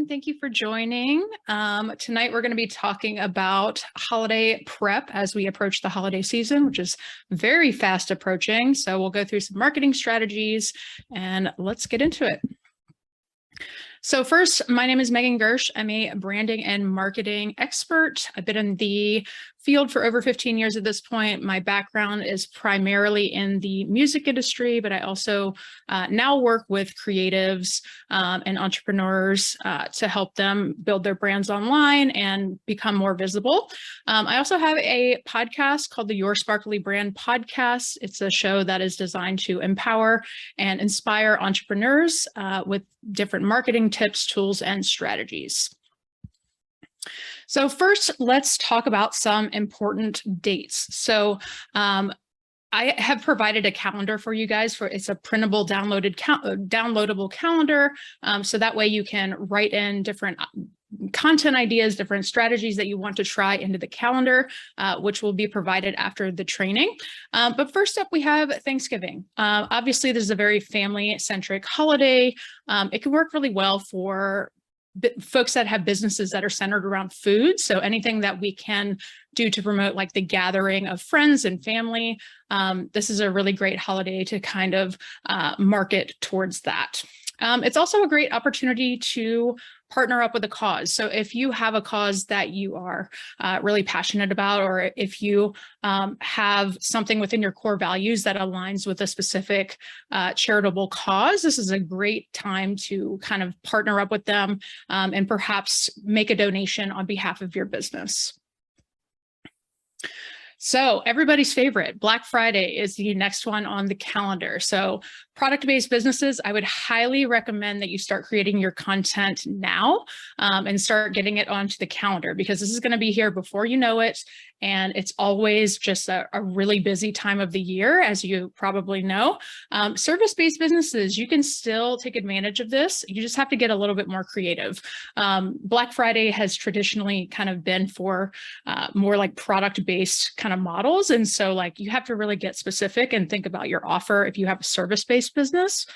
everyone. Thank you for joining. Tonight, we're going to be talking about holiday prep as we approach the holiday season, which is very fast approaching. So we'll go through some marketing strategies and let's get into it. So first, my name is Megan Gersh. I'm a branding and marketing expert. I've been in the field for over 15 years at this point. My background is primarily in the music industry, but I also now work with creatives and entrepreneurs to help them build their brands online and become more visible. I also have a podcast called the Your Sparkly Brand Podcast. It's a show that is designed to empower and inspire entrepreneurs with different marketing tips, tools, and strategies. So first, let's talk about some important dates. So I have provided a calendar for you guys. It's a printable, downloadable calendar. So that way you can write in different content ideas, different strategies that you want to try into the calendar, which will be provided after the training. But first up, we have Thanksgiving. Obviously, this is a very family-centric holiday. It can work really well for folks that have businesses that are centered around food. So anything that we can do to promote like the gathering of friends and family, this is a really great holiday to kind of market towards that. It's also a great opportunity to partner up with a cause. So if you have a cause that you are really passionate about, or if you have something within your core values that aligns with a specific charitable cause, this is a great time to kind of partner up with them and perhaps make a donation on behalf of your business. So everybody's favorite, Black Friday is the next one on the calendar. So product-based businesses, I would highly recommend that you start creating your content now and start getting it onto the calendar, because this is going to be here before you know it. And it's always just a really busy time of the year, as you probably know. Service-based businesses, you can still take advantage of this. You just have to get a little bit more creative. Black Friday has traditionally kind of been for more like product-based kind of models. And so like you have to really get specific and think about your offer if you have a service-based business.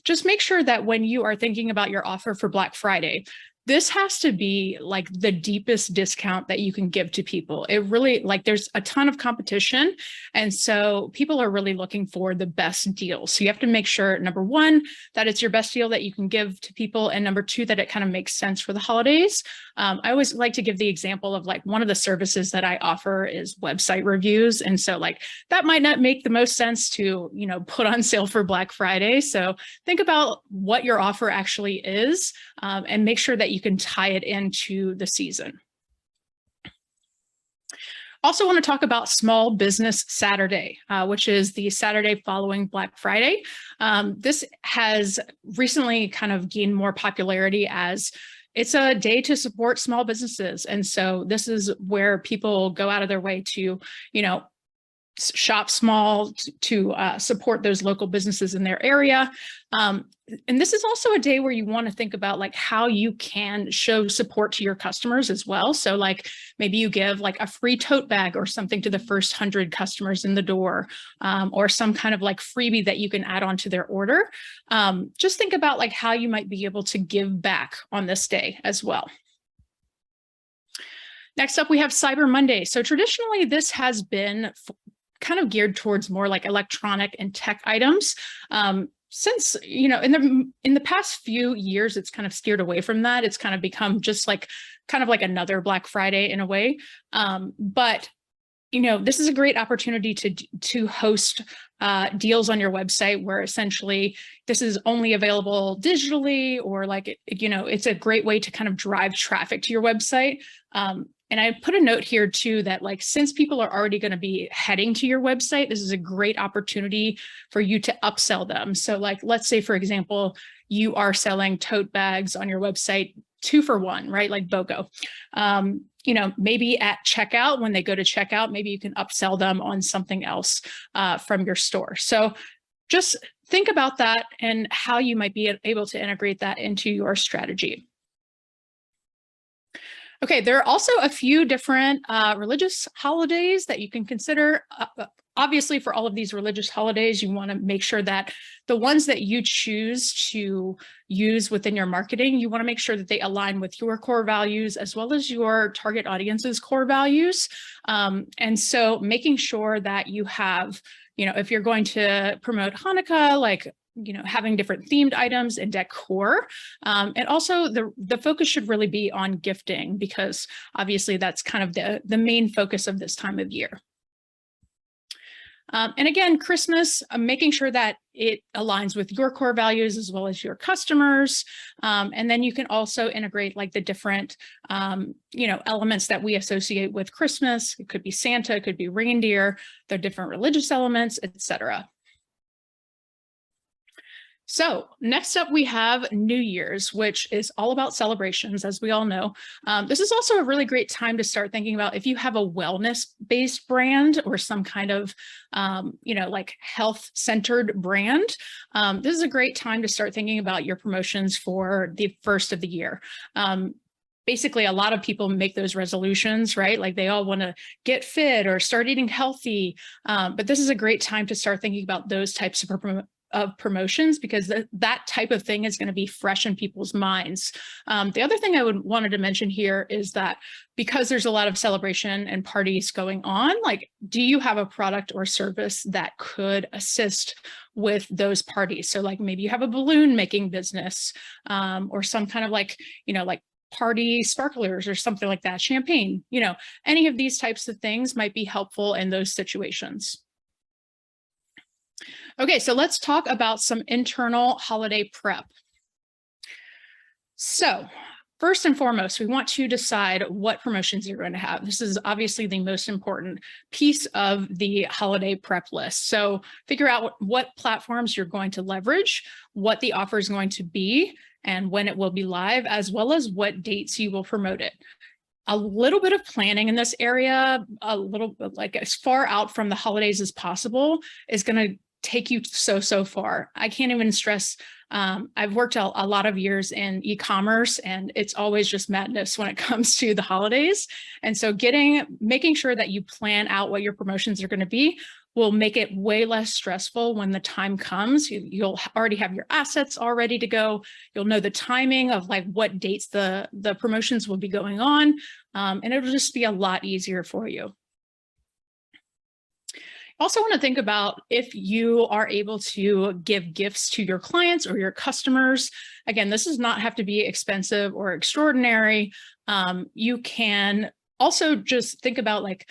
Just make sure that when you are thinking about your offer for Black Friday, this has to be like the deepest discount that you can give to people. It really, like, there's a ton of competition. And so people are really looking for the best deal. So you have to make sure, number one, that it's your best deal that you can give to people. And number two, that it kind of makes sense for the holidays. I always like to give the example of like one of the services that I offer is website reviews. And so like that might not make the most sense to, you know, put on sale for Black Friday. So think about what your offer actually is and make sure that you can tie it into the season. Also want to talk about Small Business Saturday, which is the Saturday following Black Friday. This has recently kind of gained more popularity as it's a day to support small businesses. And so this is where people go out of their way to, you know, shop small to support those local businesses in their area. And this is also a day where you want to think about like how you can show support to your customers as well. So like maybe you give like a free tote bag or something to the first 100 customers in the door, or some kind of like freebie that you can add on to their order. Just think about like how you might be able to give back on this day as well. Next up, we have Cyber Monday. So traditionally, this has been kind of geared towards more like electronic and tech items. Since, you know, in the past few years, it's kind of steered away from that. It's kind of become just like kind of like another Black Friday in a way. But, you know, this is a great opportunity to host deals on your website where essentially this is only available digitally, or like, you know, it's a great way to kind of drive traffic to your website. And I put a note here too, that like, since people are already going to be heading to your website, this is a great opportunity for you to upsell them. So like, let's say, for example, you are selling tote bags on your website 2 for 1, right? Like BOGO. You know, maybe at checkout, when they go to checkout, maybe you can upsell them on something else from your store. So just think about that and how you might be able to integrate that into your strategy. Okay, there are also a few different religious holidays that you can consider Obviously, for all of these religious holidays, you want to make sure that the ones that you choose to use within your marketing, you want to make sure that they align with your core values as well as your target audience's core values. And so making sure that you have, if you're going to promote Hanukkah, like, having different themed items and decor. And also the focus should really be on gifting, because obviously that's kind of the main focus of this time of year. And again, Christmas, making sure that it aligns with your core values as well as your customers. And then you can also integrate like the different, elements that we associate with Christmas. It could be Santa, it could be reindeer, the different religious elements, etc. So next up, we have New Year's, which is all about celebrations, as we all know. This is also a really great time to start thinking about if you have a wellness-based brand or some kind of, like health-centered brand. This is a great time to start thinking about your promotions for the first of the year. Basically, a lot of people make those resolutions, right? Like they all want to get fit or start eating healthy. But this is a great time to start thinking about those types of promotions, because that type of thing is going to be fresh in people's minds. The other thing I wanted to mention here is that because there's a lot of celebration and parties going on, like, do you have a product or service that could assist with those parties? So like maybe you have a balloon making business, or some kind of like, like party sparklers or something like that, champagne, any of these types of things might be helpful in those situations. Okay, so let's talk about some internal holiday prep. So first and foremost, we want to decide what promotions you're going to have. This is obviously the most important piece of the holiday prep list. So figure out what platforms you're going to leverage, what the offer is going to be, and when it will be live, as well as what dates you will promote it. A little bit of planning in this area, a little bit like as far out from the holidays as possible, is going to take you so far. I can't even stress, I've worked a lot of years in e-commerce, and it's always just madness when it comes to the holidays. And so making sure that you plan out what your promotions are going to be will make it way less stressful when the time comes. You'll already have your assets all ready to go. You'll know the timing of like what dates the promotions will be going on. And it'll just be a lot easier for you. Also want to think about if you are able to give gifts to your clients or your customers. Again, this does not have to be expensive or extraordinary. You can also just think about like,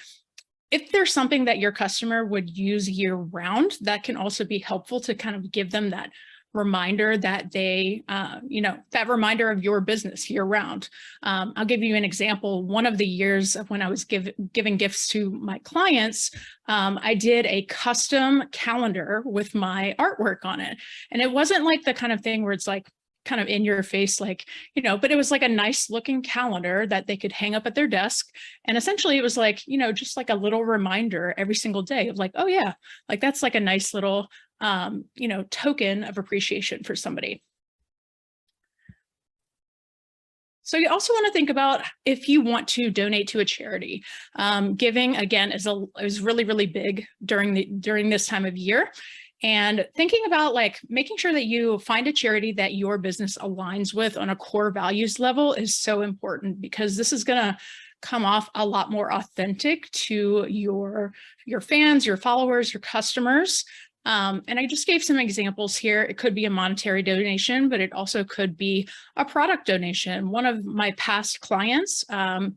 if there's something that your customer would use year round, that can also be helpful to kind of give them that reminder that they, that reminder of your business year round. I'll give you an example. One of the years of when I was giving gifts to my clients, I did a custom calendar with my artwork on it. And it wasn't like the kind of thing where it's like kind of in your face, like, but it was like a nice looking calendar that they could hang up at their desk. And essentially it was like, just like a little reminder every single day of like, oh yeah, like that's like a nice little, token of appreciation for somebody. So you also want to think about if you want to donate to a charity. Giving, again, is really, really big during this time of year. And thinking about like making sure that you find a charity that your business aligns with on a core values level is so important, because this is going to come off a lot more authentic to your fans, your followers, your customers. And I just gave some examples here. It could be a monetary donation, but it also could be a product donation. One of my past clients,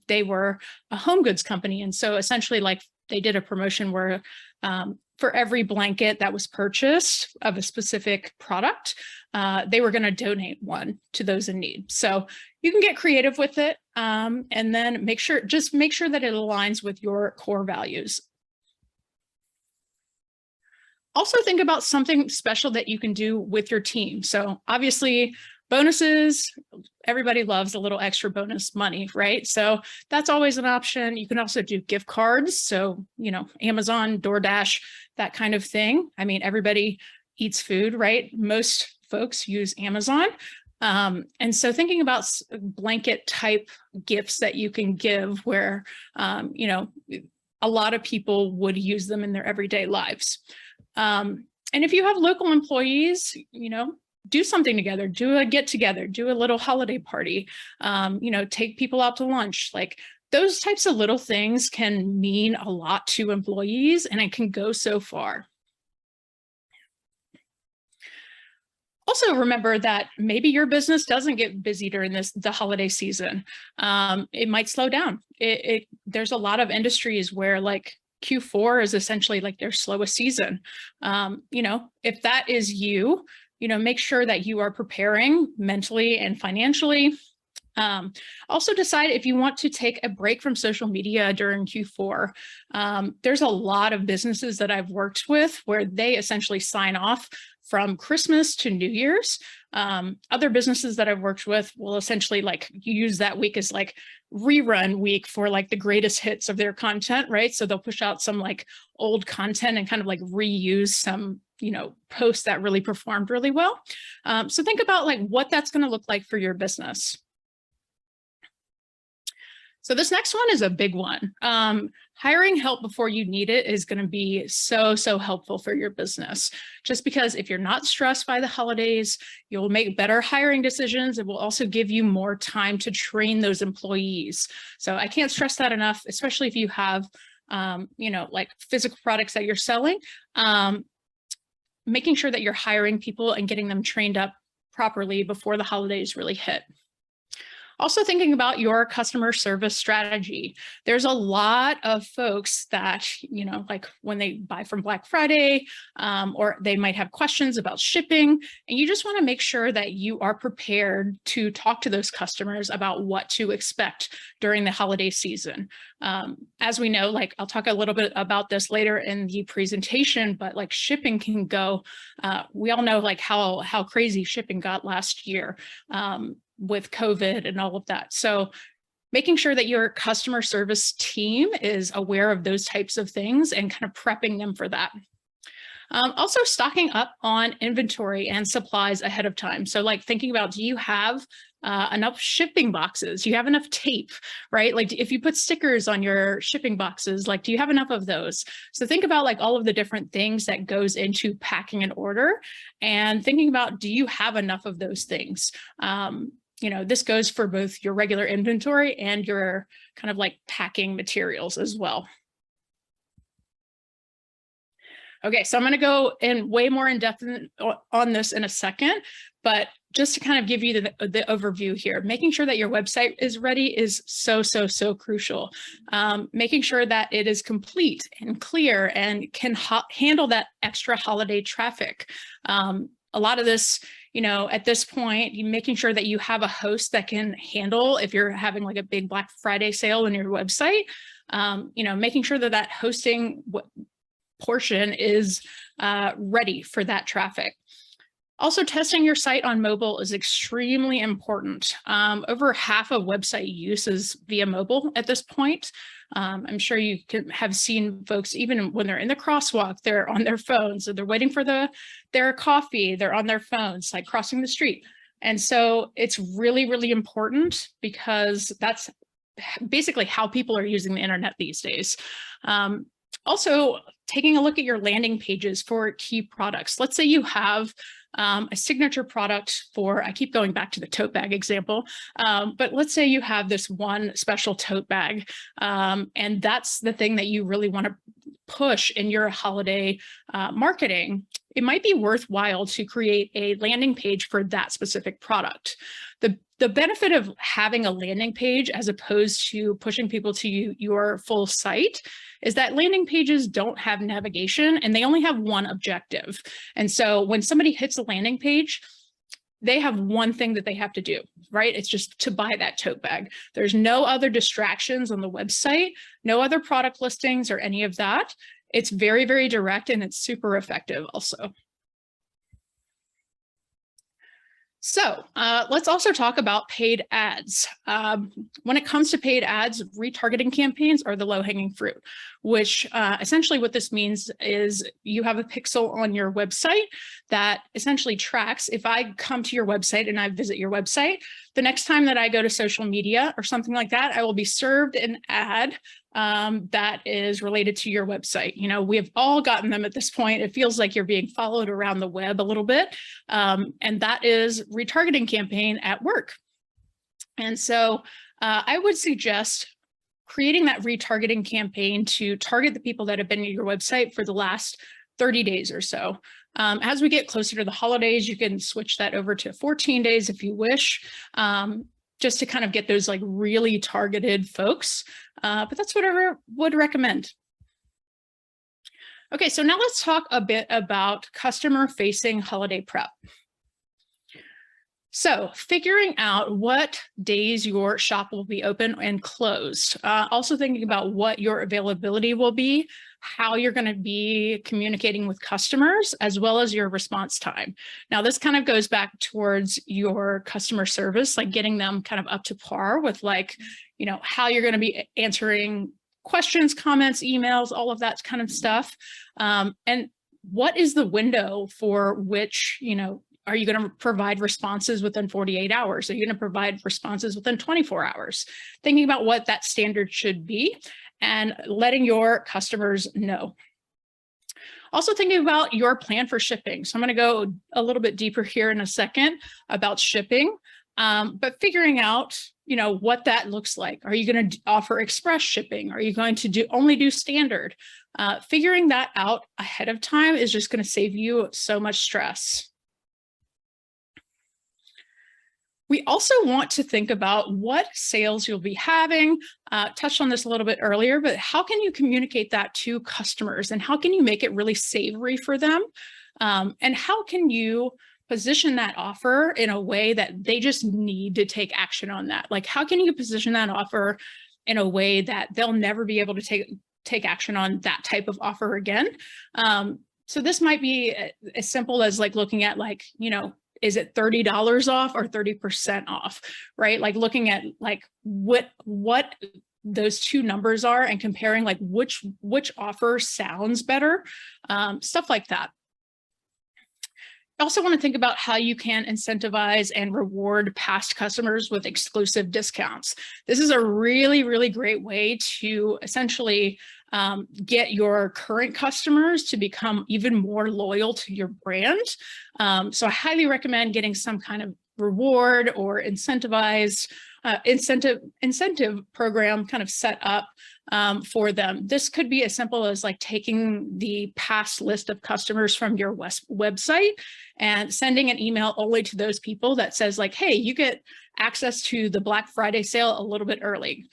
they were a home goods company. And so essentially like they did a promotion where for every blanket that was purchased of a specific product, they were going to donate one to those in need. So you can get creative with it, and then make sure that it aligns with your core values. Also think about something special that you can do with your team. So obviously bonuses, everybody loves a little extra bonus money, right? So that's always an option. You can also do gift cards. So, Amazon, DoorDash, that kind of thing. I mean, everybody eats food, right? Most folks use Amazon. And so thinking about blanket type gifts that you can give where, a lot of people would use them in their everyday lives. And if you have local employees, do something together, do a get together, do a little holiday party, take people out to lunch. Like those types of little things can mean a lot to employees, and it can go so far. Also, remember that maybe your business doesn't get busy during the holiday season. It might slow down. There's a lot of industries where like Q4 is essentially like their slowest season. If that is you, make sure that you are preparing mentally and financially. Also decide if you want to take a break from social media during Q4. There's a lot of businesses that I've worked with where they essentially sign off from Christmas to New Year's. Other businesses that I've worked with will essentially like use that week as like rerun week for like the greatest hits of their content, right? So they'll push out some like old content and kind of like reuse some, posts that really performed really well. So think about like what that's going to look like for your business. So this next one is a big one. Hiring help before you need it is going to be so helpful for your business. Just because if you're not stressed by the holidays, you'll make better hiring decisions. It will also give you more time to train those employees. So I can't stress that enough, especially if you have, like physical products that you're selling, making sure that you're hiring people and getting them trained up properly before the holidays really hit. Also thinking about your customer service strategy. There's a lot of folks that, like when they buy from Black Friday, or they might have questions about shipping, and you just want to make sure that you are prepared to talk to those customers about what to expect during the holiday season. As we know, like I'll talk a little bit about this later in the presentation, but like shipping can go, we all know like how crazy shipping got last year. With COVID and all of that. So making sure that your customer service team is aware of those types of things and kind of prepping them for that. Also stocking up on inventory and supplies ahead of time. So like thinking about, do you have enough shipping boxes? Do you have enough tape, right? Like if you put stickers on your shipping boxes, like, do you have enough of those? So think about like all of the different things that goes into packing an order and thinking about, do you have enough of those things? This goes for both your regular inventory and your kind of like packing materials as well. Okay, so I'm going to go in way more in depth on this in a second, but just to kind of give you the overview here, making sure that your website is ready is so crucial. Making sure that it is complete and clear and can handle that extra holiday traffic. A lot of this, at this point, making sure that you have a host that can handle if you're having like a big Black Friday sale on your website, making sure that hosting portion is ready for that traffic. Also, testing your site on mobile is extremely important. Over half of website use is via mobile at this point. I'm sure you have seen folks, even when they're in the crosswalk, they're on their phones, or they're waiting for their coffee, they're on their phones, like crossing the street. And so it's really important because that's basically how people are using the internet these days. Also, taking a look at your landing pages for key products. Let's say you have a signature product for, I keep going back to the tote bag example, but let's say you have this one special tote bag, and that's the thing that you really want to push in your holiday marketing. It might be worthwhile to create a landing page for that specific product. The benefit of having a landing page as opposed to pushing people to your full site is that landing pages don't have navigation and they only have one objective. And so when somebody hits a landing page, they have one thing that they have to do, right? It's just to buy that tote bag. There's no other distractions on the website, no other product listings or any of that. It's very direct and it's super effective also. So let's also talk about paid ads. When it comes to paid ads, retargeting campaigns are the low-hanging fruit, which essentially what this means is you have a pixel on your website that essentially tracks. If I come to your website and I visit your website, the next time that I go to social media or something like that, I will be served an ad that is related to your website. You know, we have all gotten them at this point. It feels like you're being followed around the web a little bit. And that is retargeting campaign at work. And so I would suggest creating that retargeting campaign to target the people that have been at your website for the last 30 days or so. As we get closer to the holidays, you can switch that over to 14 days if you wish, just to kind of get those like really targeted folks. But that's what I would recommend. Okay, so now let's talk a bit about customer-facing holiday prep. So figuring out what days your shop will be open and closed. Also thinking about what your availability will be, how you're going to be communicating with customers, as well as your response time. Now, this kind of goes back towards your customer service, like getting them kind of up to par with like, you know, how you're going to be answering questions, comments, emails, all of that kind of stuff. And what is the window for which, you know, are you going to provide responses within 48 hours? Are you going to provide responses within 24 hours? Thinking about what that standard should be and letting your customers know. Also thinking about your plan for shipping. So I'm going to go a little bit deeper here in a second about shipping, but figuring out, you know, what that looks like. Are you going to offer express shipping? Are you going to only do standard? Figuring that out ahead of time is just going to save you so much stress. We also want to think about what sales you'll be having. Touched on this a little bit earlier, but how can you communicate that to customers and how can you make it really savory for them? And how can you position that offer in a way that they just need to take action on that? Like, how can you position that offer in a way that they'll never be able to take action on that type of offer again? So this might be as simple as like looking at like, you know, is it $30 off or 30% off, right? Like looking at like what those two numbers are and comparing like which offer sounds better, stuff like that. I also want to think about how you can incentivize and reward past customers with exclusive discounts. This is a really, really great way to essentially get your current customers to become even more loyal to your brand. So I highly recommend getting some kind of reward or incentive program kind of set up for them. This could be as simple as like taking the past list of customers from your website and sending an email only to those people that says like, hey, you get access to the Black Friday sale a little bit early.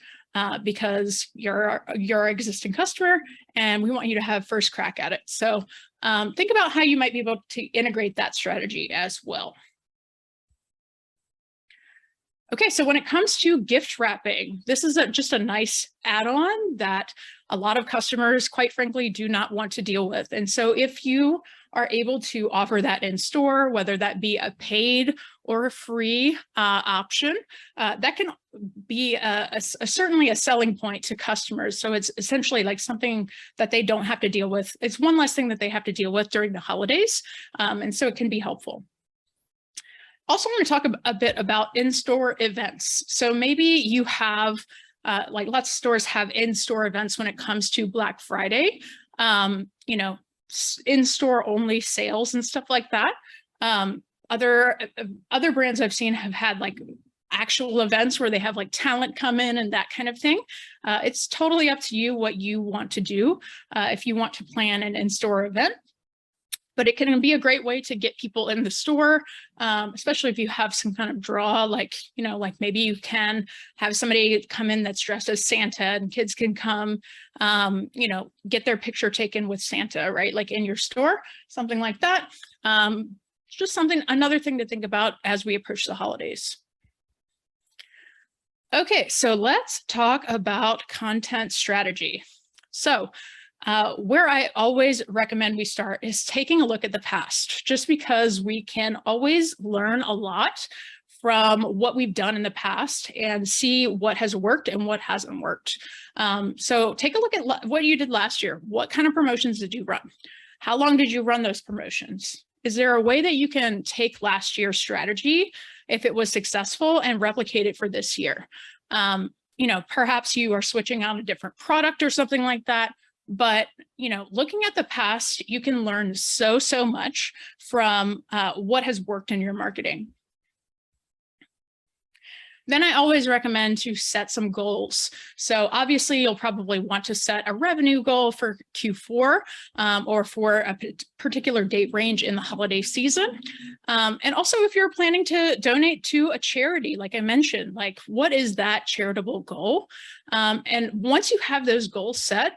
Because you're our existing customer and we want you to have first crack at it. So think about how you might be able to integrate that strategy as well. Okay, so when it comes to gift wrapping, this is just a nice add-on that a lot of customers, quite frankly, do not want to deal with. And so if you are able to offer that in store, whether that be a paid or a free option, that can be certainly a selling point to customers. So it's essentially like something that they don't have to deal with. It's one less thing that they have to deal with during the holidays. And so it can be helpful. Also want to talk a bit about in-store events. So maybe you have, like lots of stores have in-store events when it comes to Black Friday, you know, in-store only sales and stuff like that. Other brands I've seen have had like actual events where they have like talent come in and that kind of thing. It's totally up to you what you want to do if you want to plan an in-store event. But it can be a great way to get people in the store, especially if you have some kind of draw, like, you know, like maybe you can have somebody come in that's dressed as Santa and kids can come, you know, get their picture taken with Santa, right? Like in your store, something like that. Just another thing to think about as we approach the holidays. Okay, so let's talk about content strategy. So where I always recommend we start is taking a look at the past, just because we can always learn a lot from what we've done in the past and see what has worked and what hasn't worked. So take a look at what you did last year. What kind of promotions did you run? How long did you run those promotions? Is there a way that you can take last year's strategy, if it was successful, and replicate it for this year? perhaps you are switching out a different product or something like that. But, looking at the past, you can learn so much from what has worked in your marketing. Then I always recommend to set some goals. So obviously you'll probably want to set a revenue goal for Q4 or for a particular date range in the holiday season. And also if you're planning to donate to a charity, like I mentioned, like what is that charitable goal? And once you have those goals set,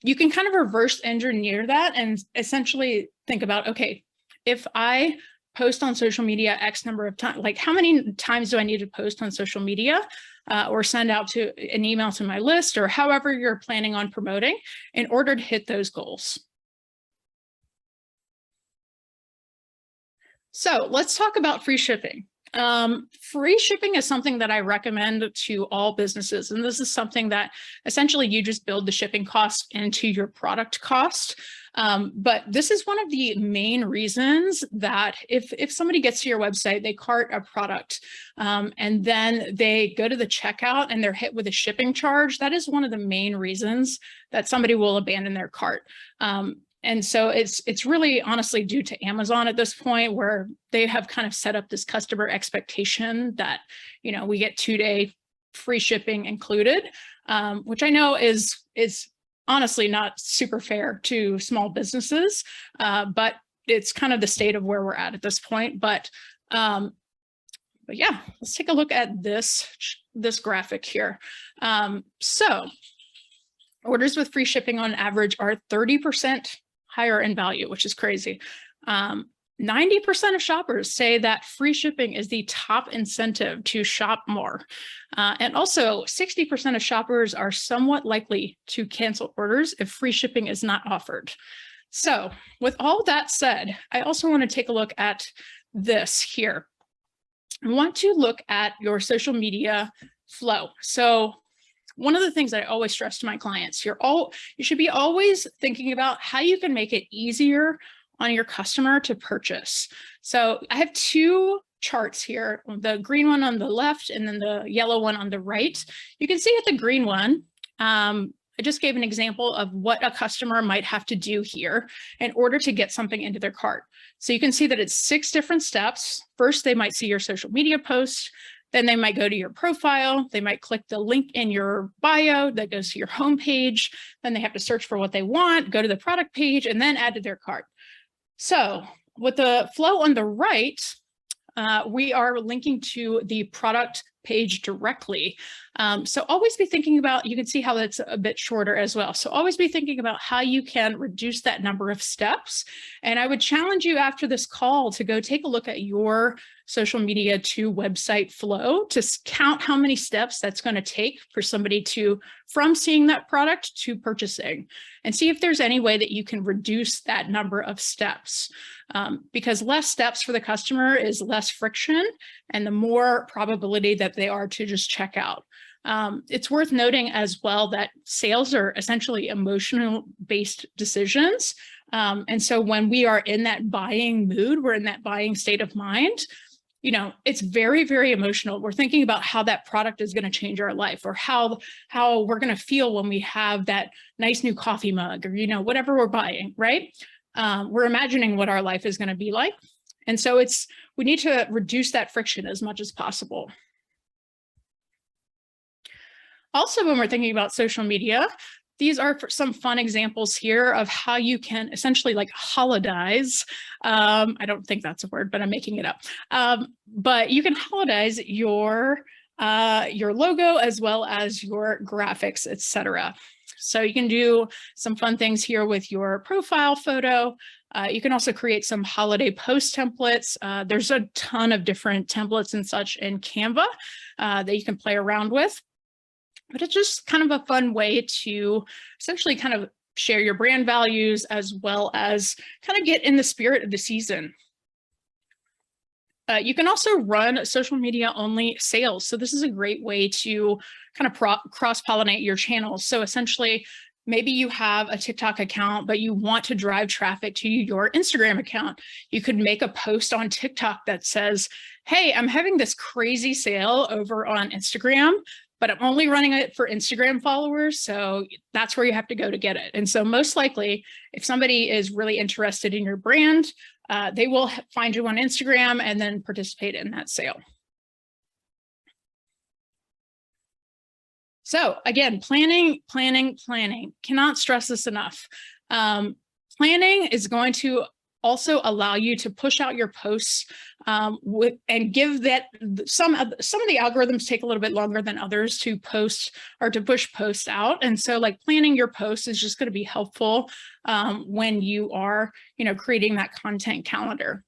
you can kind of reverse engineer that and essentially think about, okay, if I post on social media X number of times, like how many times do I need to post on social media or send out to an email to my list or however you're planning on promoting in order to hit those goals. So let's talk about free shipping. Free shipping is something that I recommend to all businesses. And this is something that essentially you just build the shipping cost into your product cost. But this is one of the main reasons that if somebody gets to your website, they cart a product and then they go to the checkout and they're hit with a shipping charge, that is one of the main reasons that somebody will abandon their cart. And so it's really honestly due to Amazon at this point, where they have kind of set up this customer expectation that, we get 2-day free shipping included, which I know is honestly not super fair to small businesses, but it's kind of the state of where we're at this point. But yeah, let's take a look at this graphic here. So orders with free shipping on average are 30% higher in value, which is crazy. 90% of shoppers say that free shipping is the top incentive to shop more. And also 60% of shoppers are somewhat likely to cancel orders if free shipping is not offered. So with all that said, I also want to take a look at this here. I want to look at your social media flow. So one of the things that I always stress to my clients, you should be always thinking about how you can make it easier on your customer to purchase. So I have two charts here, the green one on the left and then the yellow one on the right. You can see at the green one, I just gave an example of what a customer might have to do here in order to get something into their cart. So you can see that it's 6 different steps. First, they might see your social media post. Then they might go to your profile. They might click the link in your bio that goes to your homepage. Then they have to search for what they want, go to the product page, and then add to their cart. So with the flow on the right, we are linking to the product page directly. So always be thinking about, you can see how that's a bit shorter as well. So always be thinking about how you can reduce that number of steps. And I would challenge you after this call to go take a look at your social media to website flow to count how many steps that's going to take for somebody from seeing that product to purchasing, and see if there's any way that you can reduce that number of steps. Because less steps for the customer is less friction and the more probability that they are to just check out. It's worth noting as well that sales are essentially emotional-based decisions. And so when we are in that buying mood, we're in that buying state of mind, it's very, very emotional. We're thinking about how that product is going to change our life, or how we're going to feel when we have that nice new coffee mug, or, whatever we're buying, right? We're imagining what our life is going to be like. And so we need to reduce that friction as much as possible. Also, when we're thinking about social media, these are some fun examples here of how you can essentially like holodize. I don't think that's a word, but I'm making it up. But you can holodize your logo as well as your graphics, etc. So you can do some fun things here with your profile photo. You can also create some holiday post templates. There's a ton of different templates and such in Canva that you can play around with. But it's just kind of a fun way to essentially kind of share your brand values as well as kind of get in the spirit of the season. You can also run social media only sales. So this is a great way to kind of cross-pollinate your channels. So essentially, Maybe you have a TikTok account, but you want to drive traffic to your Instagram account. You could make a post on TikTok that says, hey, I'm having this crazy sale over on Instagram, but I'm only running it for Instagram followers. So that's where you have to go to get it. And so most likely, if somebody is really interested in your brand, they will find you on Instagram and then participate in that sale. So again, planning. Cannot stress this enough. Planning is going to also allow you to push out your posts and give that some of the algorithms take a little bit longer than others to post or to push posts out. And so like planning your posts is just going to be helpful when you are, creating that content calendar.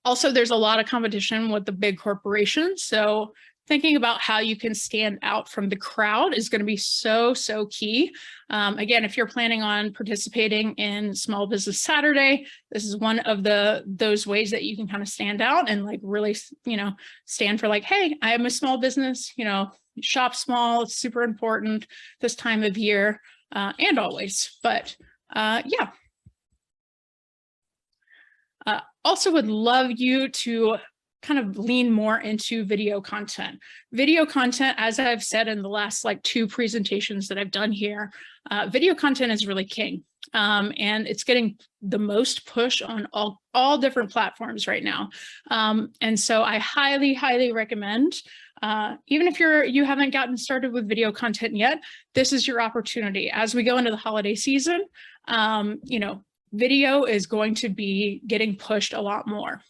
Also, there's a lot of competition with the big corporations. So thinking about how you can stand out from the crowd is going to be so key. Again, if you're planning on participating in Small Business Saturday, this is one of those ways that you can kind of stand out and like really, stand for like, hey, I am a small business, shop small. It's super important this time of year and always. But yeah. Also would love you to kind of lean more into video content. Video content, as I've said in the last like 2 presentations that I've done here, video content is really king. And it's getting the most push on all different platforms right now. And so I highly recommend, even if you haven't gotten started with video content yet, this is your opportunity. As we go into the holiday season, video is going to be getting pushed a lot more.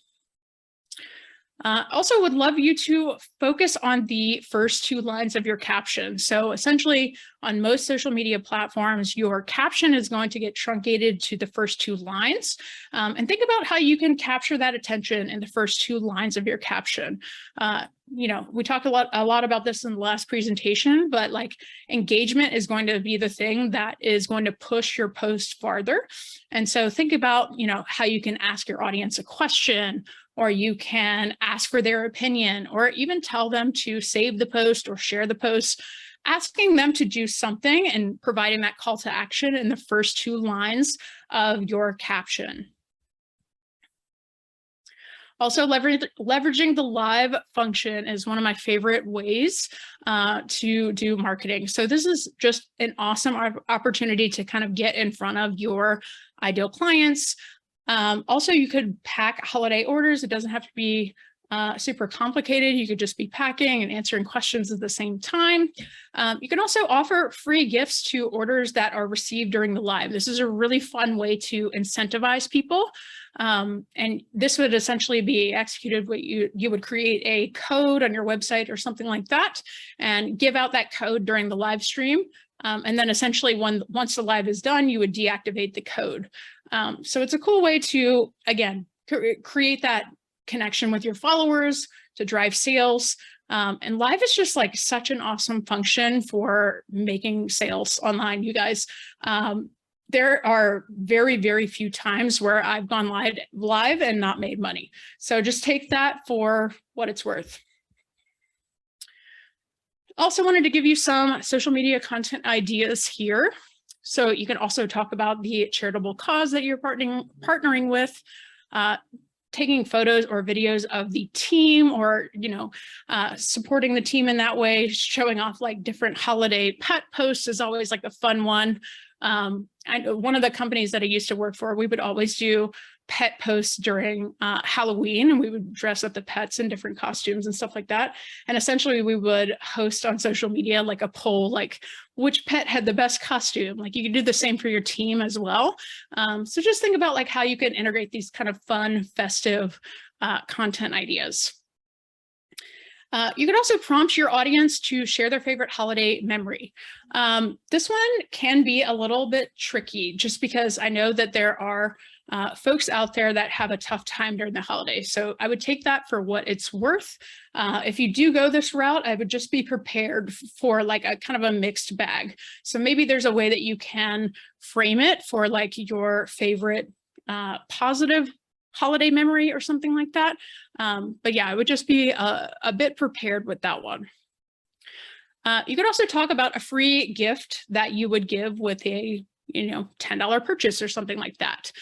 Also would love you to focus on the first 2 lines of your caption. So essentially on most social media platforms, your caption is going to get truncated to the first 2 lines. And think about how you can capture that attention in the first 2 lines of your caption. We talked a lot about this in the last presentation, but like engagement is going to be the thing that is going to push your post farther. And so think about, how you can ask your audience a question, or you can ask for their opinion, or even tell them to save the post or share the post, asking them to do something and providing that call to action in the first 2 lines of your caption. Also, leveraging the live function is one of my favorite ways to do marketing. So this is just an awesome opportunity to kind of get in front of your ideal clients. Also, you could pack holiday orders. It doesn't have to be super complicated. You could just be packing and answering questions at the same time. You can also offer free gifts to orders that are received during the live. This is a really fun way to incentivize people. And this would essentially be executed what you would create a code on your website or something like that and give out that code during the live stream. And then essentially once the live is done, you would deactivate the code. So it's a cool way to, again, create that connection with your followers to drive sales. And live is just like such an awesome function for making sales online, you guys. There are very few times where I've gone live and not made money. So just take that for what it's worth. Also wanted to give you some social media content ideas here. So you can also talk about the charitable cause that you're partnering with, taking photos or videos of the team, or supporting the team in that way. Showing off like different holiday pet posts is always like a fun one. One of the companies that I used to work for, we would always do pet posts during Halloween, and we would dress up the pets in different costumes and stuff like that. And essentially we would host on social media like a poll, like which pet had the best costume. Like you could do the same for your team as well. So just think about like how you can integrate these kind of fun, festive content ideas. You can also prompt your audience to share their favorite holiday memory. This one can be a little bit tricky just because I know that there are folks out there that have a tough time during the holidays. So I would take that for what it's worth. If you do go this route, I would just be prepared for like a kind of a mixed bag. So maybe there's a way that you can frame it for like your favorite positive holiday memory or something like that. But yeah, I would just be a bit prepared with that one. You could also talk about a free gift that you would give with a $10 purchase or something like that.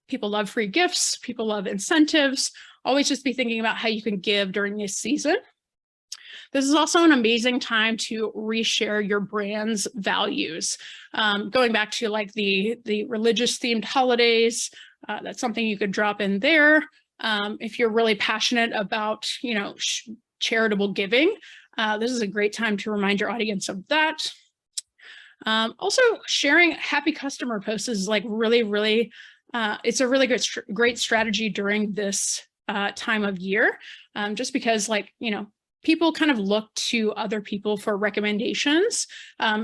People love free gifts. People love incentives. Always just be thinking about how you can give during this season. This is also an amazing time to reshare your brand's values. Going back to like the religious themed holidays, that's something you could drop in there. If you're really passionate about, charitable giving, this is a great time to remind your audience of that. Also, sharing happy customer posts is like really, it's a really great strategy during this time of year, just because people kind of look to other people for recommendations.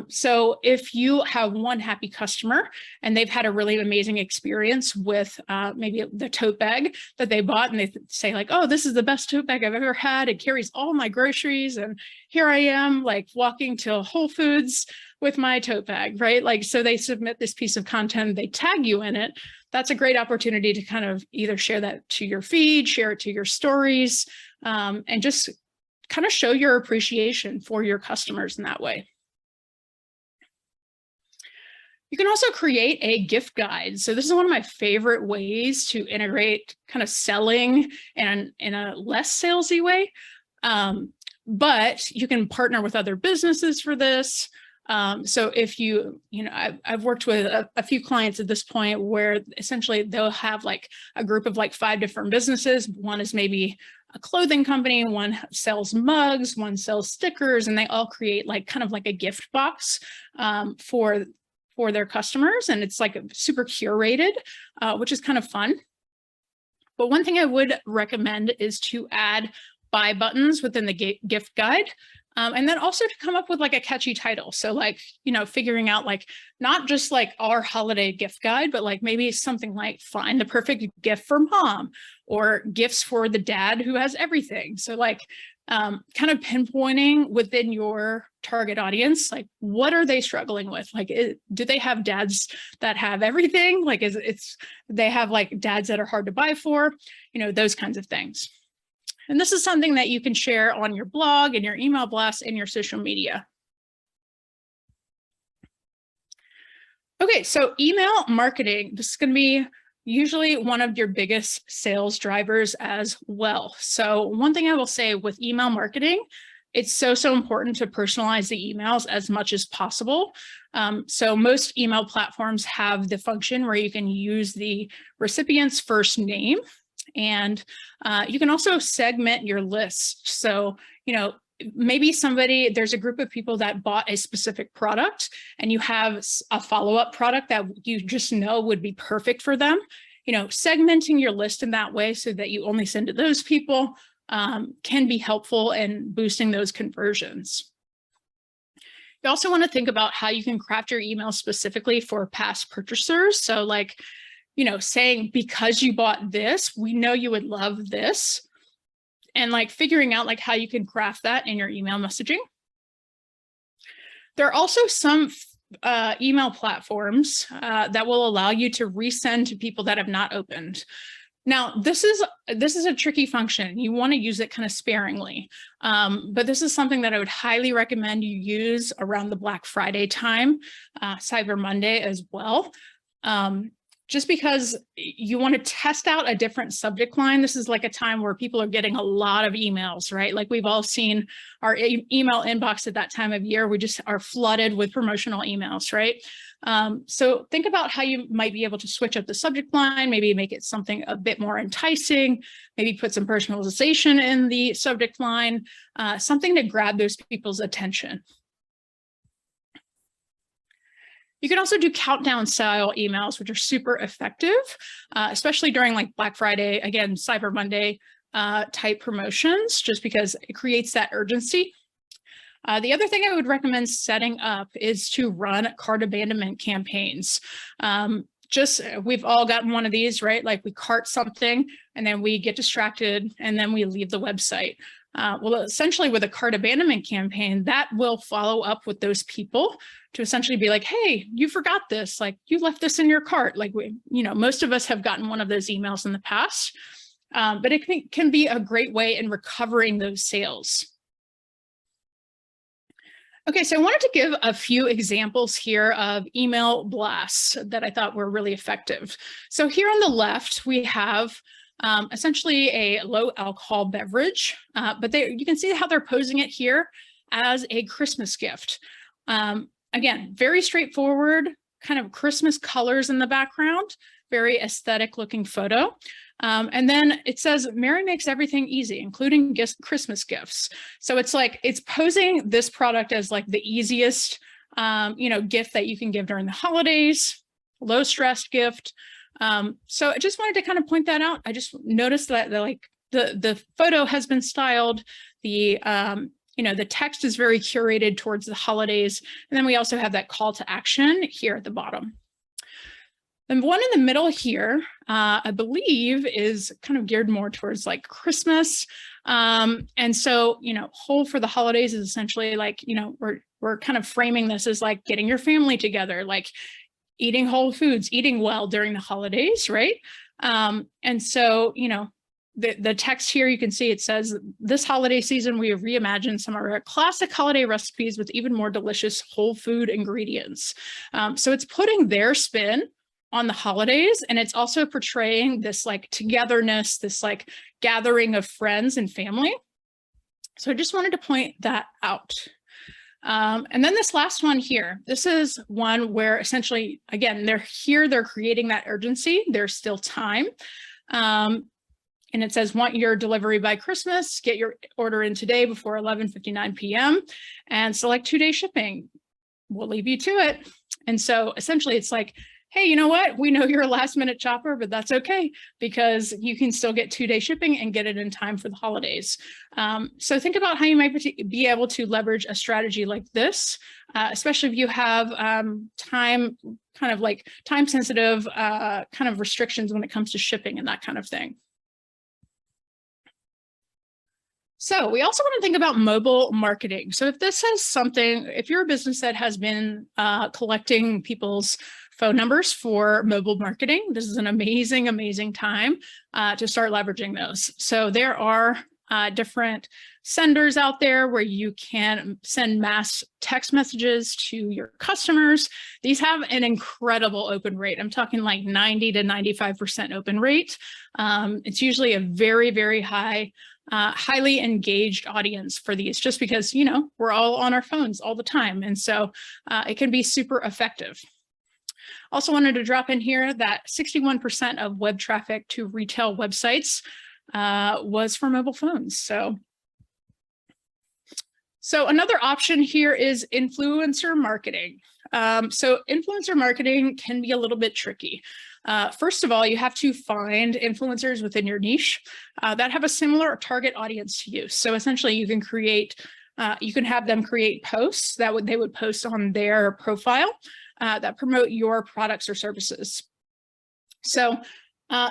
So if you have one happy customer and they've had a really amazing experience with maybe the tote bag that they bought, and they say like, oh, this is the best tote bag I've ever had. It carries all my groceries. And here I am like walking to Whole Foods with my tote bag, right? Like, so they submit this piece of content, they tag you in it. That's a great opportunity to kind of either share that to your feed, share it to your stories, and just kind of show your appreciation for your customers in that way. You can also create a gift guide. So this is one of my favorite ways to integrate kind of selling in a less salesy way. But you can partner with other businesses for this. So if I've worked with a few clients at this point where essentially they'll have like a group of like 5 different businesses. One is maybe a clothing company, one sells mugs, one sells stickers, and they all create like kind of like a gift box for their customers. And it's like super curated, which is kind of fun. But one thing I would recommend is to add buy buttons within the gift guide. And then also to come up with like a catchy title. So like, figuring out like, not just like our holiday gift guide, but like maybe something like find the perfect gift for mom, or gifts for the dad who has everything. So like kind of pinpointing within your target audience, like what are they struggling with? Like, do they have dads that have everything? Like they have like dads that are hard to buy for, those kinds of things. And this is something that you can share on your blog and your email blasts and your social media. Okay, so email marketing, this is going to be usually one of your biggest sales drivers as well. So one thing I will say with email marketing, it's so important to personalize the emails as much as possible. So most email platforms have the function where you can use the recipient's first name. And you can also segment your list. So, maybe there's a group of people that bought a specific product and you have a follow-up product that you just know would be perfect for them. Segmenting your list in that way so that you only send to those people can be helpful in boosting those conversions. You also want to think about how you can craft your email specifically for past purchasers. So like, saying, because you bought this, we know you would love this. And like figuring out like how you can craft that in your email messaging. There are also some email platforms that will allow you to resend to people that have not opened. Now, this is a tricky function. You want to use it kind of sparingly, but this is something that I would highly recommend you use around the Black Friday time, Cyber Monday as well. Just because you want to test out a different subject line. This is like a time where people are getting a lot of emails, right? Like we've all seen our email inbox at that time of year. We just are flooded with promotional emails, right? So think about how you might be able to switch up the subject line, maybe make it something a bit more enticing, maybe put some personalization in the subject line, something to grab those people's attention. You can also do countdown style emails, which are super effective, especially during like Black Friday, again, Cyber Monday type promotions, just because it creates that urgency. The other thing I would recommend setting up is to run cart abandonment campaigns. We've all gotten one of these, right? Like we cart something and then we get distracted and then we leave the website. Well, essentially with a cart abandonment campaign, that will follow up with those people to essentially be like, hey, you forgot this, like you left this in your cart. Like most of us have gotten one of those emails in the past, but it can be a great way in recovering those sales. Okay, so I wanted to give a few examples here of email blasts that I thought were really effective. So here on the left, we have essentially a low alcohol beverage, but you can see how they're posing it here as a Christmas gift. Again, very straightforward, kind of Christmas colors in the background, very aesthetic looking photo. And then it says, Mary makes everything easy, including Christmas gifts. So it's like, it's posing this product as like the easiest, gift that you can give during the holidays, low stress gift. So I just wanted to kind of point that out. I just noticed that the photo has been styled. The text is very curated towards the holidays. And then we also have that call to action here at the bottom. The one in the middle here, I believe, is kind of geared more towards like Christmas. And so, whole for the holidays is essentially like, we're kind of framing this as like getting your family together, like eating whole foods, eating well during the holidays, right? And so, the text here, you can see it says, this holiday season, we have reimagined some of our classic holiday recipes with even more delicious whole food ingredients. So it's putting their spin on the holidays, and it's also portraying this like togetherness, this like gathering of friends and family. So I just wanted to point that out. And then this last one here, this is one where essentially, again, they're creating that urgency. There's still time. And it says, want your delivery by Christmas, get your order in today before 11:59 p.m. and select 2-day shipping. We'll leave you to it. And so essentially it's like, hey, you know what? We know you're a last minute shopper, but that's okay because you can still get 2-day shipping and get it in time for the holidays. So think about how you might be able to leverage a strategy like this, especially if you have time sensitive kind of restrictions when it comes to shipping and that kind of thing. So we also want to think about mobile marketing. So if this is something, if you're a business that has been collecting people's phone numbers for mobile marketing, this is an amazing, amazing time to start leveraging those. So there are different senders out there where you can send mass text messages to your customers. These have an incredible open rate. I'm talking like 90 to 95% open rate. It's usually a very, very high highly engaged audience for these, just because, we're all on our phones all the time. And so it can be super effective. Also wanted to drop in here that 61% of web traffic to retail websites was for mobile phones. So another option here is influencer marketing. So influencer marketing can be a little bit tricky. First of all, you have to find influencers within your niche that have a similar target audience to you. So essentially you can have them create posts that they would post on their profile that promote your products or services. So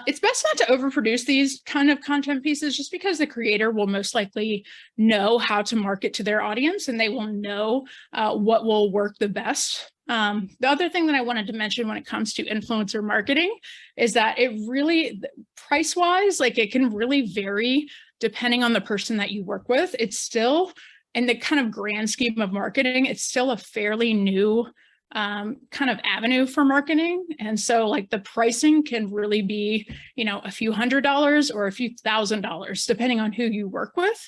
it's best not to overproduce these kind of content pieces, just because the creator will most likely know how to market to their audience and they will know what will work the best. The other thing that I wanted to mention when it comes to influencer marketing is that it really, price-wise, like it can really vary depending on the person that you work with. It's still, in the kind of grand scheme of marketing, it's still a fairly new kind of avenue for marketing. And so like the pricing can really be, a few $100s or a few $1,000s, depending on who you work with.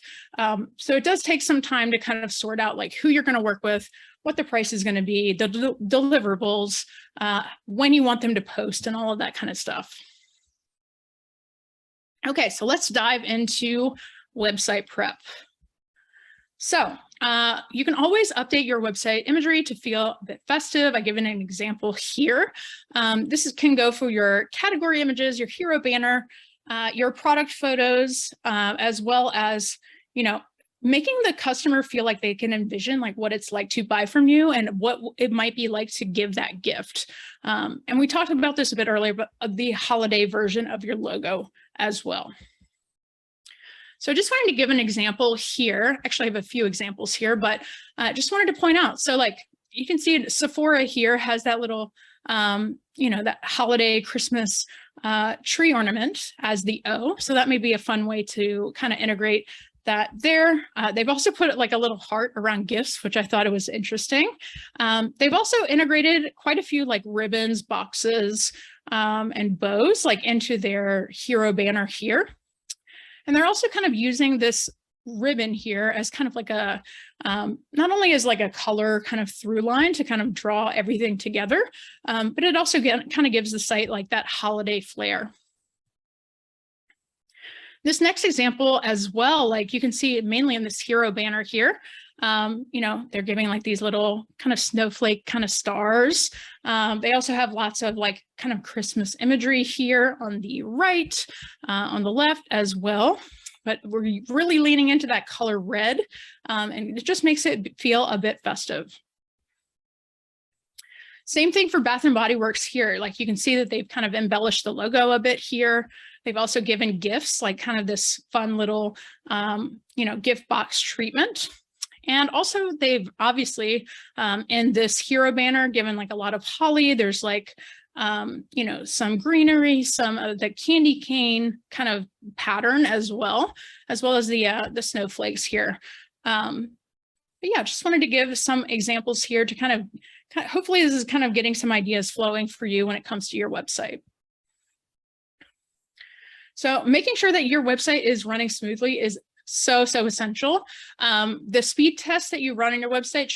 So it does take some time to kind of sort out like who you're going to work with, what the price is going to be, the deliverables, when you want them to post, and all of that kind of stuff. Okay, so let's dive into website prep. So you can always update your website imagery to feel a bit festive. I've given an example here. This can go for your category images, your hero banner, your product photos, as well as, making the customer feel like they can envision like what it's like to buy from you and what it might be like to give that gift. And we talked about this a bit earlier, but the holiday version of your logo as well. So I just wanted to give an example here. Actually, I have a few examples here, but just wanted to point out. So like you can see Sephora here has that little, that holiday Christmas tree ornament as the O. So that may be a fun way to kind of integrate that there. They've also put like a little heart around gifts, which I thought it was interesting. They've also integrated quite a few like ribbons, boxes, and bows like into their hero banner here. And they're also kind of using this ribbon here as kind of like a, not only as like a color kind of through line to kind of draw everything together, but it also kind of gives the site like that holiday flair. This next example as well, like you can see mainly in this hero banner here, you know, they're giving like these little kind of snowflake kind of stars. They also have lots of like kind of Christmas imagery here on the right, on the left as well. But we're really leaning into that color red, and it just makes it feel a bit festive. Same thing for Bath & Body Works here. Like you can see that they've kind of embellished the logo a bit here. They've also given gifts, like kind of this fun little, you know, gift box treatment. And also they've obviously, in this hero banner, given like a lot of holly. There's like, you know, some greenery, some of the candy cane kind of pattern as well as the snowflakes here. But yeah, just wanted to give some examples here to kind of, hopefully this is kind of getting some ideas flowing for you when it comes to your website. So making sure that your website is running smoothly is so essential. The speed test that you run on your website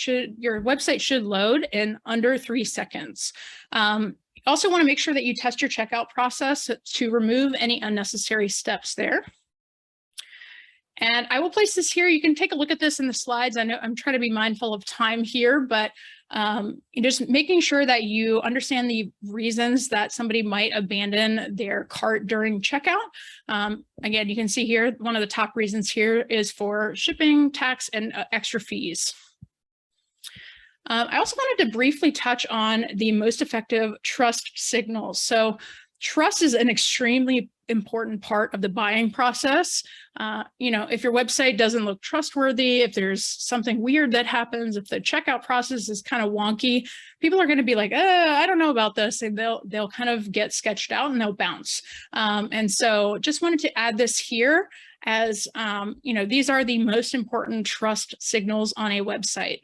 should load in under 3 seconds. You also want to make sure that you test your checkout process to remove any unnecessary steps there. And I will place this here. You can take a look at this in the slides. I know I'm trying to be mindful of time here, but just making sure that you understand the reasons that somebody might abandon their cart during checkout. Again, you can see here, one of the top reasons here is for shipping, tax, and extra fees. I also wanted to briefly touch on the most effective trust signals. So trust is an extremely important part of the buying process. You know, if your website doesn't look trustworthy, if there's something weird that happens, if the checkout process is kind of wonky, people are going to be like, I don't know about this, and they'll kind of get sketched out and they'll bounce. And so just wanted to add this here as, you know, these are the most important trust signals on a website.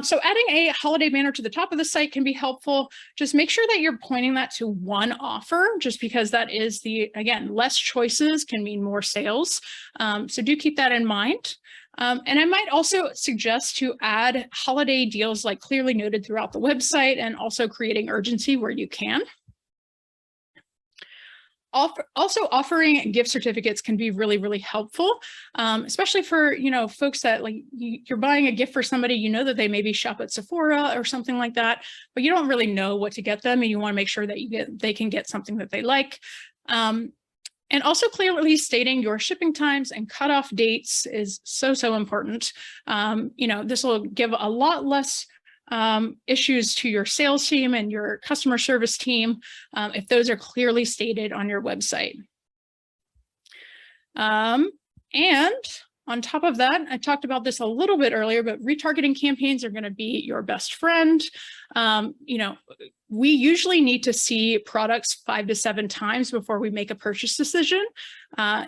So adding a holiday banner to the top of the site can be helpful. Just make sure that you're pointing that to one offer, just because that is again, less choices can mean more sales. So do keep that in mind. And I might also suggest to add holiday deals like clearly noted throughout the website, and also creating urgency where you can. Also offering gift certificates can be really helpful, especially for, you know, folks that like you're buying a gift for somebody, you know, that they maybe shop at Sephora or something like that, but you don't really know what to get them, and you want to make sure that they can get something that they like. And also clearly stating your shipping times and cutoff dates is so important. You know, this will give a lot less issues to your sales team and your customer service team if those are clearly stated on your website. And on top of that, I talked about this a little bit earlier, but retargeting campaigns are going to be your best friend. You know, we usually need to see products 5 to 7 times before we make a purchase decision.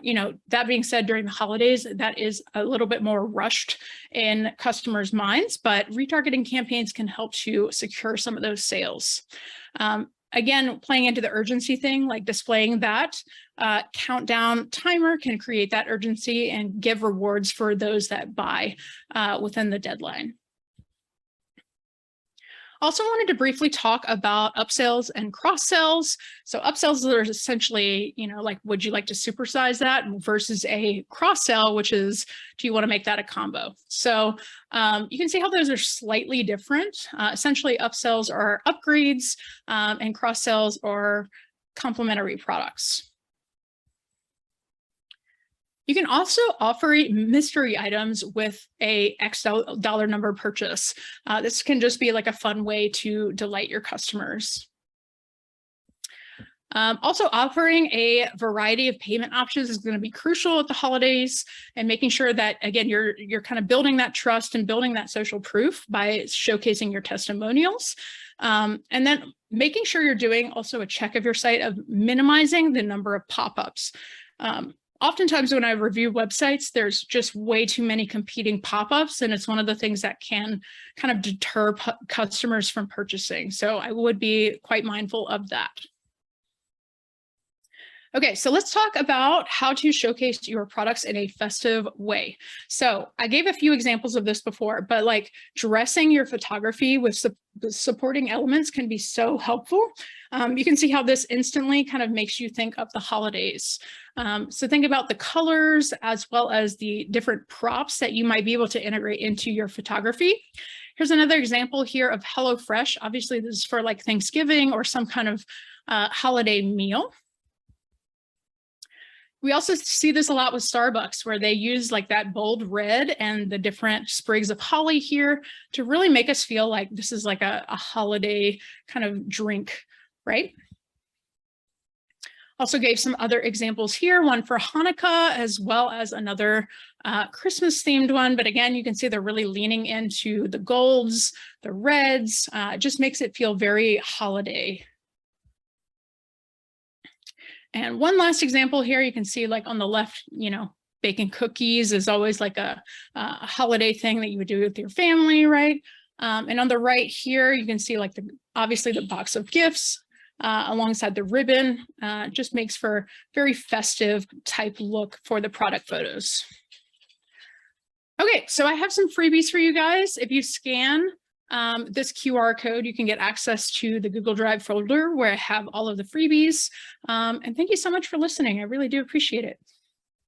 You know, that being said, during the holidays, that is a little bit more rushed in customers' minds, but retargeting campaigns can help to secure some of those sales. Again, playing into the urgency thing, like displaying that countdown timer can create that urgency and give rewards for those that buy within the deadline. Also wanted to briefly talk about upsells and cross sells. So upsells are essentially, you know, like, would you like to supersize that, versus a cross sell, which is, do you want to make that a combo? So you can see how those are slightly different. Essentially, upsells are upgrades and cross sells are complementary products. You can also offer mystery items with a X dollar number purchase. This can just be like a fun way to delight your customers. Also, offering a variety of payment options is going to be crucial at the holidays, and making sure that, again, you're kind of building that trust and building that social proof by showcasing your testimonials. And then making sure you're doing also a check of your site of minimizing the number of pop-ups. Oftentimes when I review websites, there's just way too many competing pop-ups, and it's one of the things that can kind of deter customers from purchasing. So I would be quite mindful of that. Okay, so let's talk about how to showcase your products in a festive way. So I gave a few examples of this before, but like dressing your photography with supporting elements can be so helpful. You can see how this instantly kind of makes you think of the holidays. So think about the colors as well as the different props that you might be able to integrate into your photography. Here's another example here of HelloFresh. Obviously, this is for like Thanksgiving or some kind of holiday meal. We also see this a lot with Starbucks, where they use like that bold red and the different sprigs of holly here to really make us feel like this is like a holiday kind of drink, right? Also gave some other examples here, one for Hanukkah, as well as another Christmas themed one. But again, you can see they're really leaning into the golds, the reds. It just makes it feel very holiday. And one last example here, you can see like on the left, you know, baking cookies is always like a holiday thing that you would do with your family, right? And on the right here, you can see like obviously the box of gifts alongside the ribbon. Just makes for very festive type look for the product photos. Okay, so I have some freebies for you guys. If you scan this QR code, you can get access to the Google Drive folder where I have all of the freebies. And thank you so much for listening. I really do appreciate it.